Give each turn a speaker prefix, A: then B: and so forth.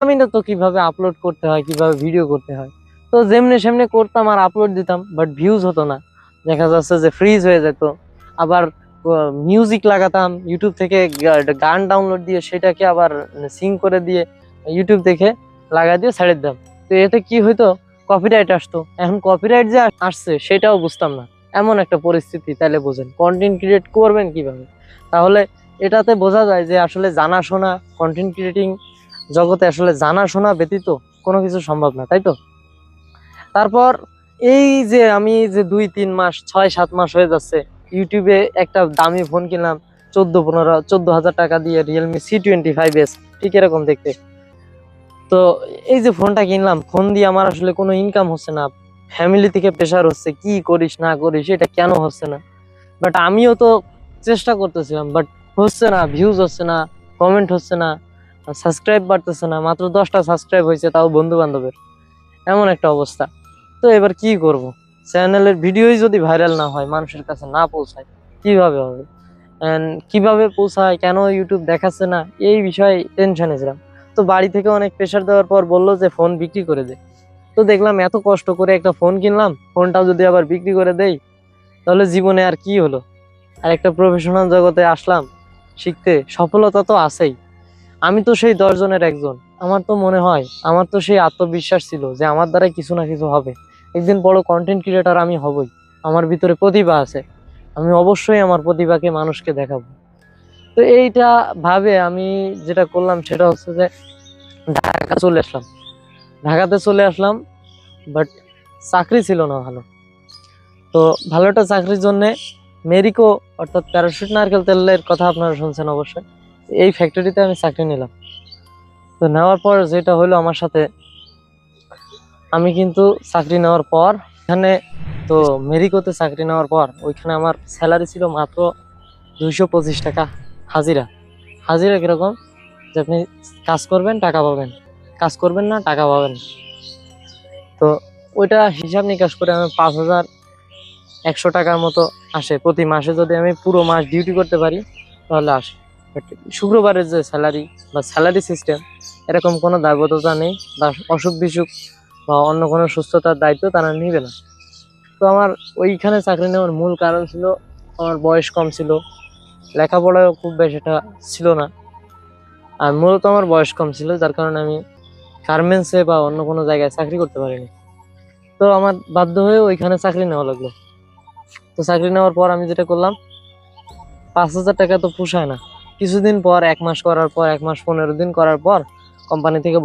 A: আমি না তো কিভাবে আপলোড করতে হয়, কিভাবে ভিডিও করতে হয়। তো যেমনি সেমনি করতাম আর আপলোড দিতাম, বাট ভিউজ হতো না। দেখা যাচ্ছে যে ফ্রিজ হয়ে যেত। আবার মিউজিক লাগাতাম ইউটিউব থেকে, গান ডাউনলোড দিয়ে সেটাকে আবার সিং করে দিয়ে ইউটিউব থেকে লাগা দিয়ে ছেড়ে দিতাম। তো এতে কি হইতো, কপিরাইট আসতো। এখন কপিরাইট যে আসছে সেটাও বুঝতাম না, এমন একটা পরিস্থিতি। তাহলে বোঝেন কন্টেন্ট ক্রিয়েট করবেন কিভাবে। তাহলে এটাতে বোঝা যায় যে আসলে জানাশোনা, কন্টেন্ট ক্রিয়েটিং জগতে আসলে জানাশোনা ব্যতীত কোনো কিছু সম্ভব না, তাই তো? তারপর এই যে আমি যে 2-3 মাস, 6-7 মাস হয়ে যাচ্ছে ইউটিউবে একটা দামি ফোন কিনলাম, 14-15-14 হাজার টাকা দিয়ে, Realme C25s, ঠিক এরকম দেখতে। তো এই যে ফোনটা কিনলাম, ফোন দিয়ে আমার আসলে কোনো ইনকাম হচ্ছে না। ফ্যামিলি থেকে প্রেশার হচ্ছে, কি করিস না করিস, এটা কেন হচ্ছে না। বাট আমিও তো চেষ্টা করতেছিলাম, বাট হচ্ছে না, ভিউজ হচ্ছে না, কমেন্ট হচ্ছে না, সাবস্ক্রাইব বাড়তেছে না। মাত্র 10টা সাবস্ক্রাইব হয়েছে, তাও বন্ধু বান্ধবের। এমন একটা অবস্থা। তো এবার কি করব? চ্যানেলের ভিডিওই যদি ভাইরাল না হয়, মানুষের কাছে না পৌঁছায়, কিভাবে হবে? কিভাবে পৌঁছায়, কেন ইউটিউব দেখাচ্ছে না, এই বিষয়ে টেনশনে ছিলাম। তো বাড়ি থেকে অনেক প্রেশার দেওয়ার পর বললো যে ফোন বিক্রি করে দে। তো দেখলাম এত কষ্ট করে একটা ফোন কিনলাম, ফোনটাও যদি আবার বিক্রি করে দেই, তাহলে জীবনে আর কি হলো? আর একটা প্রফেশনাল জগতে আসলাম শিখতে, সফলতা তো আছেই। আমি তো সেই 10 জনের একজন। আমার তো মনে হয়, আমার তো সেই আত্মবিশ্বাস ছিল যে আমার দ্বারা কিছু না কিছু হবে। একদিন বড় কন্টেন্ট ক্রিয়েটর আমি হবই। আমার ভিতরে প্রতিভা আছে, আমি অবশ্যই আমার প্রতিভাকে মানুষকে দেখাবো। তো এইটা ভাবে আমি যেটা করলাম সেটা হচ্ছে যে ঢাকা চলে আসলাম। ঢাকাতে চলে আসলাম, বাট চাকরি ছিল না ভালো। তো ভালো একটা চাকরির জন্য মেরিকো, অর্থাৎ প্যারাশুট নারকেল তেলের কথা আপনারা শুনছেন অবশ্যই, এই ফ্যাক্টরিতে আমি চাকরি নিলাম। তো নেওয়ার পর যেটা হলো আমার সাথে, আমি কিন্তু চাকরি নেওয়ার পর এখানে, তো মেরিকোতে চাকরি নেওয়ার পর ওইখানে আমার স্যালারি ছিল মাত্র 225 টাকা হাজিরা। হাজিরা কিরকম, যে আপনি কাজ করবেন টাকা পাবেন, কাজ করবেন না টাকা পাবেন। তো ওইটা হিসাব নিকাশ করে আমি 5,100 টাকার মতো আসে প্রতি মাসে। যদি আমি পুরো মাস ডিউটি করতে পারি তাহলে আসে। But শুক্রবারের যে স্যালারি বা স্যালারি সিস্টেম, এরকম কোনো দায়বদ্ধতা নেই, বা অসুখ বিসুখ বা অন্য কোনো সুস্থতার দায়িত্ব তারা নিবে না। তো আমার ওইখানে চাকরি নেওয়ার মূল কারণ ছিল আমার বয়স কম ছিল, লেখাপড়াও খুব বেশ এটা ছিল না। আর মূলত আমার বয়স কম ছিল, যার কারণে আমি গার্মেন্টসে বা অন্য কোনো জায়গায় চাকরি করতে পারিনি। তো আমার বাধ্য হয়ে ওইখানে চাকরি নেওয়া লাগলো। তো চাকরি নেওয়ার পর আমি যেটা করলাম, 5,000 টাকা তো পোষায় না। কিছুদিন পর, 1 মাস করার পর, 1 মাস 15 দিন করার পর কোম্পানি থেকে